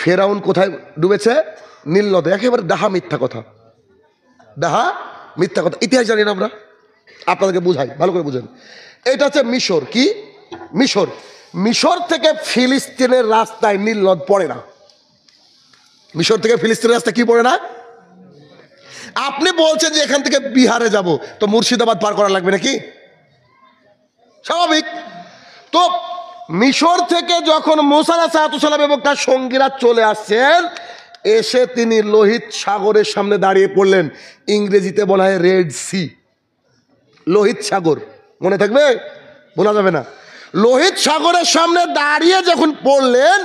ফেরাউন কোথায় ডুবেছে? নীল নদে। একেবারে ডাহা মিথ্যা কথা, ডাহা মিথ্যা কথা। ইতিহাস জানি না আমরা, আপনাদেরকে বুঝাই, ভালো করে বুঝেন। এটা হচ্ছে মিশর। কি মিশর? মিশর থেকে ফিলিস্তিনের রাস্তায় নীল নদ পড়ে না। মিশর থেকে ফিলিস্তিনের রাস্তা কি পড়ে না? আপনি বলছেন যে এখান থেকে বিহারে যাব, তো মুর্শিদাবাদ পার করা লাগবে নাকি? স্বাভাবিক। তো মিশর থেকে যখন মুসা আলাইহিস সালাম এবং তার সঙ্গীরা চলে আসছেন, এসে তিনি লোহিত সাগরের সামনে দাঁড়িয়ে পড়লেন। ইংরেজিতে বলা হয় রেড সি। লোহিত সাগর মনে থাকবে, বলা যাবে না। লোহিত সাগরের সামনে দাঁড়িয়ে যখন পড়লেন,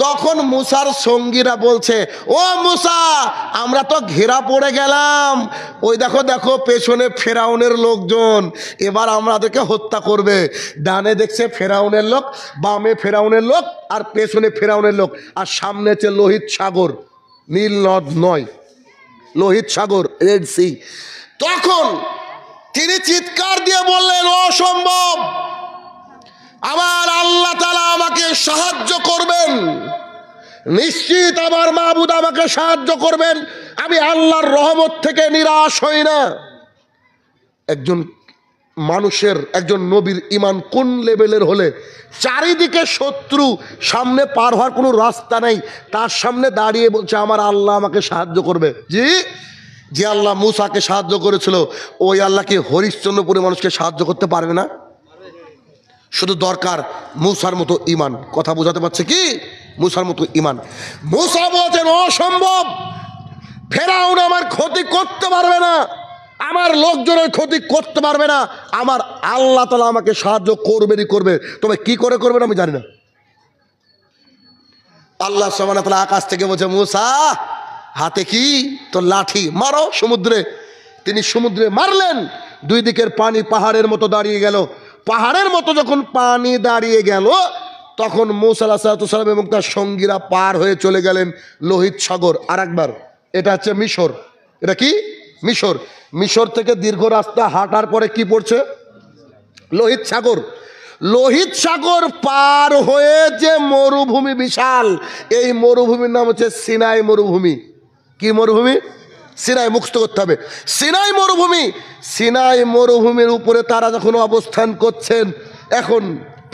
তখন মুসার সঙ্গীরা বলছে, ও মুসা, আমরা তো ঘেরা পড়ে গেলাম, ওই দেখো দেখো পেছনে ফেরাউনের লোকজন, এবার আমাদেরকে হত্যা করবে। ডানে দেখছে ফেরাউনের লোক, বামে ফেরাউনের লোক, আর পেছনে ফেরাউনের লোক, আর সামনে হচ্ছে লোহিত সাগর। নীল নদ নয়, লোহিত সাগর, রেড সি। তখন তিনি চিৎকার দিয়ে বললেন, অসম্ভব, আমার আল্লাহ তাআলা আমাকে সাহায্য করবেন, নিশ্চিত আমার মাবুদ আমাকে সাহায্য করবেন, আমি আল্লাহর রহমত থেকে নিরাশ হই না। একজন মানুষের, একজন নবীর ঈমান কোন লেভেলের হলে চারিদিকে শত্রু, সামনে পার হওয়ার কোনো রাস্তা নেই, তার সামনে দাঁড়িয়ে বলছে আমার আল্লাহ আমাকে সাহায্য করবে। জি, যে আল্লাহ মুসাকে সাহায্য করেছিল, ওই আল্লাহ কি হরিশ্চন্দ্রপুরের মানুষকে সাহায্য করতে পারবে না? শুধু দরকার মুসার মতো ঈমান। কথা বোঝাতে পারছে কি? মুসার মতো ঈমান। মুসা বলছেন, অসম্ভব, ফেরাউন আমার ক্ষতি করতে পারবে না, আমার লোকজনের ক্ষতি করতে পারবে না, আমার আল্লাহ তাআলা আমাকে সাহায্য করবেনই করবে। তবে কি করে করবেন আমি জানি না। আল্লাহ সুবহানাহু ওয়া তাআলা আকাশ থেকে বলছে, মুসা, হাতে কি? তো লাঠি, মারো সমুদ্রে। তিনি সমুদ্রে মারলেন, দুই দিকের পানি পাহাড়ের মতো দাঁড়িয়ে গেল। পাহাড়ের মতো যখন পানি দাঁড়িয়ে গেল, তখন মুসা আলাইহিস সালাম এবং তার সঙ্গীরা পার হয়ে চলে গেলেন লোহিত সাগর। আর একবার, এটা হচ্ছে মিশর। এটা কি? মিশর। মিশর থেকে দীর্ঘ রাস্তা হাঁটার পরে কি পড়ছে? লোহিত সাগর। লোহিত সাগর পার হয়ে যে মরুভূমি বিশাল, এই মরুভূমির নাম হচ্ছে সিনাই মরুভূমি। কি মরুভূমি? সিনাই, মুখস্থ করতে হবে, সিনাই মরুভূমি। সিনাই মরুভূমির উপরে তারা যখন অবস্থান করছেন, এখন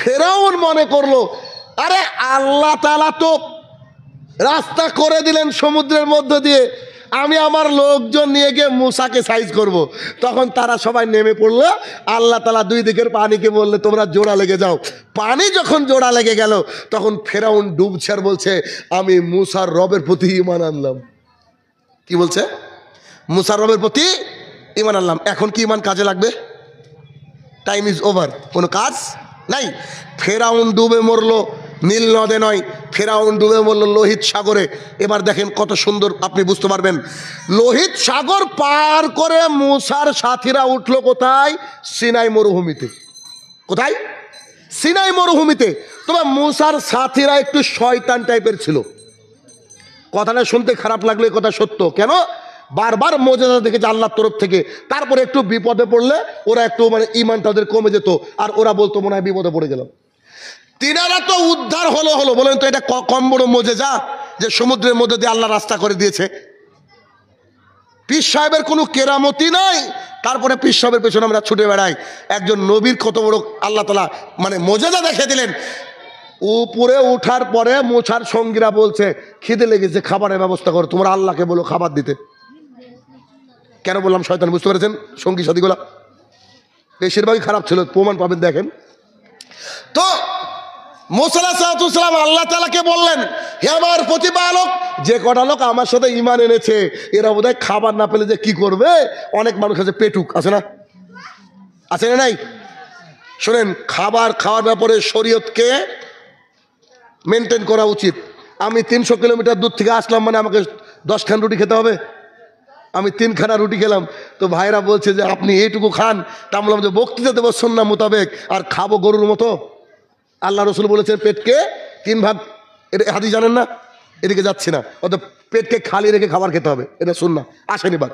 ফেরাউন মনে করলো, আরে আল্লাহ তাআলা তো রাস্তা করে দিলেন সমুদ্রের মধ্য দিয়ে, আমি আমার লোকজন নিয়ে গিয়ে মুসাকে সাইজ করব। তখন তারা সবাই নেমে পড়লো। আল্লাহ তাআলা দুই দিকের পানিকে বললে, তোমরা জোড়া লেগে যাও। পানি যখন জোড়া লেগে গেল, তখন ফেরাউন ডুবছে আর বলছে, আমি মুসার রবের প্রতি ঈমান আনলাম। কি বলছে? মুসার রবের প্রতি ঈমান আনলাম। এখন কি ঈমান কাজে লাগবে? টাইম ইজ ওভার, কোনো কাজ নাই। ফেরাউন ডুবে মরলো নীল নদে নয়, ফেরাউন ডুবে মরলো লোহিত সাগরে। এবার দেখেন কত সুন্দর, আপনি বুঝতে পারবেন। লোহিত সাগর পার করে মুসার সাথীরা উঠলো কোথায়? সিনাই মরুভূমিতে। কোথায়? সিনাই মরুভূমিতে। তবে মুসার সাথীরা একটু শয়তান টাইপের ছিল। কথাটা শুনতে খারাপ লাগলে কথা সত্য। কেন? বারবার মুজিজা দেখেছে আল্লাহর তরফ থেকে, তারপরে একটু বিপদে পড়লে ওরা একটু মানে ঈমান তাদের কমে যেত, আর ওরা বলতো মনে হয় বিপদে পড়ে গেলাম। তিনারা তো উদ্ধার হলো। বলেন তো এটা কম বড় মুজিজা যে সমুদ্রের মধ্যে দিয়ে আল্লাহ রাস্তা করে দিয়েছে? পীর সাহেবের কোনো কেরামতি নাই, তারপরে পীর সাহেবের পেছনে আমরা ছুটে বেড়াই। একজন নবীর কত বড় আল্লাহ তাআলা মানে মুজিজা দেখে দিলেন। উপরে উঠার পরে মুসার সঙ্গীরা বলছে, খিদে লেগেছে, খাবারের ব্যবস্থা করো, তোমরা আল্লাহকে বলো খাবার দিতে। কেন বললাম শয়তান? বুঝতে পেরেছেন? সঙ্গী সাথীগুলা বেশিরভাগই খারাপ ছিল, প্রমাণ পাবেন, দেখেন তো। মুসা আলাইহিস সালাম আল্লাহ তাআলাকে বললেন, হে আমার প্রতিপালক, যে কটা লোক আমার সাথে ঈমান এনেছে, এরা বোধহয় খাবার না পেলে যে কি করবে। অনেক মানুষ আছে পেটুক, আছে না? আছে না নাই? শোনেন, খাবার খাওয়ার ব্যাপারে শরীয়তকে মেনটেন করা উচিত। আমি 300 কিলোমিটার দূর থেকে আসলাম মানে আমাকে 10 খান রুটি খেতে হবে? আমি 3 খানা রুটি খেলাম, তো ভাইরা বলছে যে আপনি এইটুকু খান। তা বললাম যে বক্তৃতা দেবো সুন্নাহ মোতাবেক, আর খাবো গরুর মতো? আল্লাহ রসুল বলেছেন পেটকে 3 ভাগ। এটা হাদিস জানেন না? এদিকে যাচ্ছি না। অত পেটকে খালি রেখে খাবার খেতে হবে, এটা সুন্নাহ। আসেন এবার।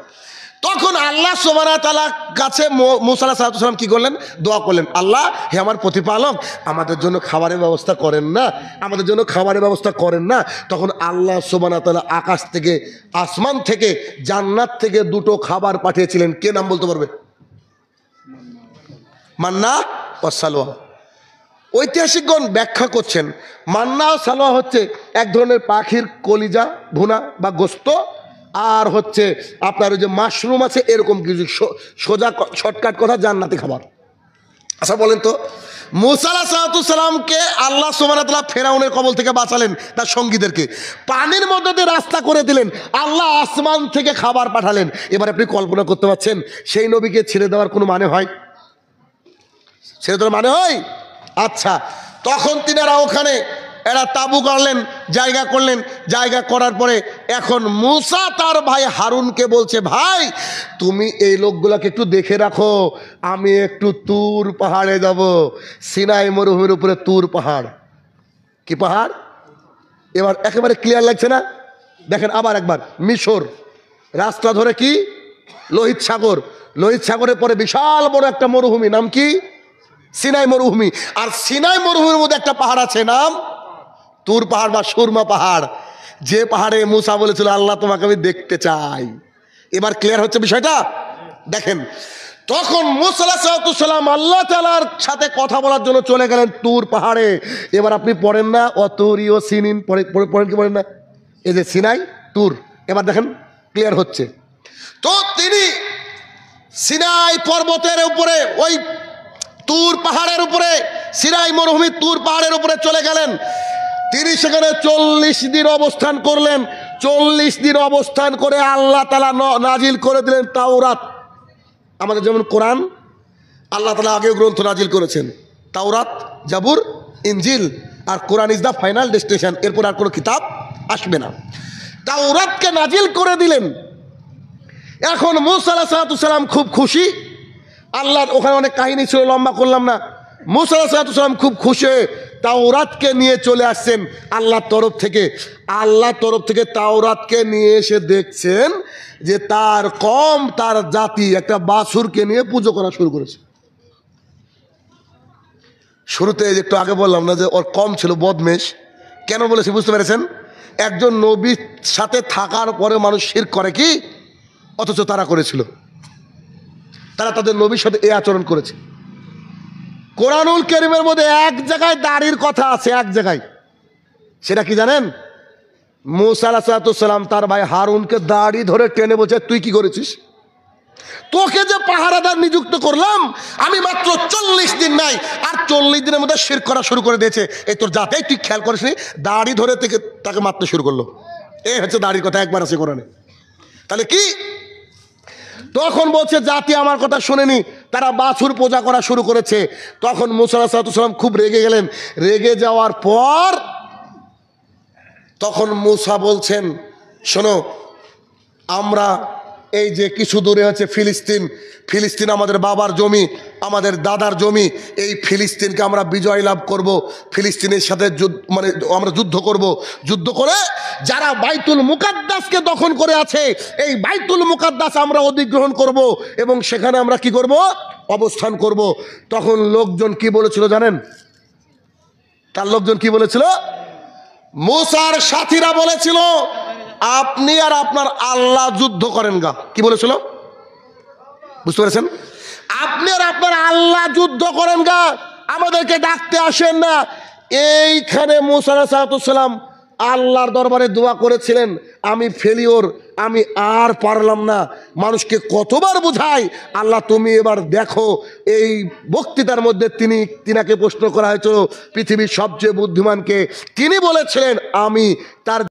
তখন আল্লাহ সুবহানাহু ওয়া তাআলার কাছে মূসা আলাইহিস সালাম কি করলেন? দোয়া করলেন, আল্লাহ হে আমার প্রতিপালক, আমাদের জন্য খাবারের ব্যবস্থা করেন না, আমাদের জন্য খাবারের ব্যবস্থা করেন না। তখন আল্লাহ সুবহানাহু ওয়া তাআলা আকাশ থেকে, আসমান থেকে, জান্নাত থেকে দুটো খাবার পাঠিয়েছিলেন। কে নাম বলতে পারবে? মান্না ও সালোয়া। ঐতিহাসিকগণ ব্যাখ্যা করছেন, মান্না ও সালোয়া হচ্ছে এক ধরনের পাখির কলিজা ভুনা বা গোস্ত, আর হচ্ছে আপনার ওই যে মাশরুম আছে এরকম কিছু, সোজা শর্টকাট কথা জান্নাতি খাবার। আচ্ছা বলেন তো, মূসা আলাইহিস সালামকে আল্লাহ সুবহানাহু ওয়া তাআলা ফেরাউনের কবল থেকে বাঁচালেন, তার সঙ্গীদেরকে পানির মধ্যে দিয়ে রাস্তা করে দিলেন, আল্লাহ আসমান থেকে খাবার পাঠালেন। এবার আপনি কল্পনা করতে পারছেন সেই নবীকে ছেড়ে দেওয়ার কোনো মানে হয়? ছেড়ে দেওয়ার মানে হয়? আচ্ছা, তখন তিনারা ওখানে এরা তাবু করলেন, জায়গা করলেন, জায়গা করার পরে এখন মূসা তার ভাই হারুনকে বলছে, ভাই তুমি এই লোকগুলাকে একটু দেখে রাখো, আমি একটু তুর পাহাড়ে যাব। সিনাই মরুভূমির উপরে তুর পাহাড়। কি পাহাড়? এবার একেবারে ক্লিয়ার লাগছে না? দেখেন আবার একবার, মিশর রাস্তা ধরে কি লোহিত সাগর, লোহিত সাগরের পরে বিশাল বড় একটা মরুভূমি, নাম কি? সিনাই মরুভূমি। আর সিনাই মরুভূমির মধ্যে একটা পাহাড় আছে, নাম তুর পাহাড় বা সুরমা পাহাড়, যে পাহাড়ে মূসা বলেছিল আল্লাহ তোমাকে আমি দেখতে চাই। এবার ক্লিয়ার হচ্ছে বিষয়টা? দেখেন, তখন মূসা আলাইহিস সালাম আল্লাহ তাআলার সাথে কথা বলার জন্য চলে গেলেন তুর পাহাড়ে। এবার আপনি পড়েন না অতুরি ও সিনিন, পড়েন কি পড়েন না? এই যে সিনাই তুর, এবার দেখেন ক্লিয়ার হচ্ছে। তো তিনি সিনাই পর্বতের উপরে, ওই তুর পাহাড়ের উপরে, সিনাই মরুভূমি তুর পাহাড়ের উপরে চলে গেলেন। তিনি সেখানে 40 দিন অবস্থান করলেন। 40 দিন অবস্থান করে আল্লাহ তাআলা নাজিল করে দিলেন তাওরাত। আমাদের যেমন কোরআন, আল্লাহ তাআলা আগেও গ্রন্থ নাজিল করেছেন, তাওরাত, জাবুর, ইনজিল, আর Quran is the final destination. এরপর আর কোনো কিতাব আসবে না। তাওরাতকে নাজিল করে দিলেন। এখন মূসা আলাইহিস সালাম খুব খুশি। আল্লাহ ওখানে অনেক কাহিনী ছিল, লম্বা করলাম না। মূসা আলাইহিস সালাম খুব খুশি হয়ে তাওরাতকে নিয়ে চলে আসছেন আল্লাহর তরফ থেকে। আল্লাহর তরফ থেকে তাওরাতকে নিয়ে এসে দেখছেন যে তার কম, তার জাতি একটা বাছুরকে নিয়ে পুজো করা শুরু করেছে। শুরুতে একটু আগে বললাম না যে ওর কম ছিল বদমেশ, কেন বলেছি বুঝতে পেরেছেন? একজন নবীর সাথে থাকার পরে মানুষ শিরক করে কি, অথচ তারা করেছিল, তারা তাদের নবীর সাথে এই আচরণ করেছে। কোরআনুল কারীমের মধ্যে এক জায়গায় দাড়ির কথা আছে, এক জায়গায়, সেটা কি জানেন? মূসা আলাইহিস সালাম তার ভাই হারুনকে দাড়ি ধরে টেনে বলছে, তুই কি করেছিস? তোকে যে পাহারাদার নিযুক্ত করলাম আমি মাত্র 40 দিন নাই, আর 40 দিনের মধ্যে শিরক করা শুরু করে দিয়েছে। এই তোর জাতে তুই খেয়াল করিস নি, দাড়ি ধরে থেকে তাকে মারতে শুরু করলো। এই হচ্ছে দাড়ির কথা, একবার আছে কোরআনে। তাহলে কি? তখন বলছে জাতি আমার কথা শুনেনি, তারা বাছুর পূজা করা শুরু করেছে। তখন মূসা আলাইহিস সালাম খুব রেগে গেলেন। রেগে যাওয়ার পর তখন মূসা বলছেন, শোনো, আমরা এই যে কিছু দূরে হচ্ছে ফিলিস্তিন, ফিলিস্তিন আমাদের বাবার জমি, আমাদের দাদার জমি। এই ফিলিস্তিনকে আমরা বিজয় লাভ করব, ফিলিস্তিনের সাথে মানে আমরা যুদ্ধ করব। যুদ্ধ করে যারা বাইতুল মুকাদ্দাসকে দখল করে আছে, এই বাইতুল মুকাদ্দাস আমরা অধিগ্রহণ করব এবং সেখানে আমরা কি করব? অবস্থান করব। তখন লোকজন কি বলেছিল জানেন? তার লোকজন কি বলেছিল? মূসার সাথীরা বলেছিল, আপনি আর আপনার আল্লাহ যুদ্ধ করেন গা। কি বলেছিল? বুঝতে পেরেছেন? আপনি আর আপনার আল্লাহ যুদ্ধ করেন গা, আমাদেরকে ডাকতে আসেন না। এইখানে মূসা আলাইহিস সালাম আল্লাহর দরবারে দোয়া করেছিলেন, আমি ফেলিওর, আমি আর পারলাম না। মানুষকে কতবার বোঝাই, আল্লাহ তুমি এবার দেখো। এই বক্তৃতার মধ্যে তিনাকে প্রশ্ন করা হয়েছিল পৃথিবীর সবচেয়ে বুদ্ধিমানকে, তিনি বলেছিলেন আমি তার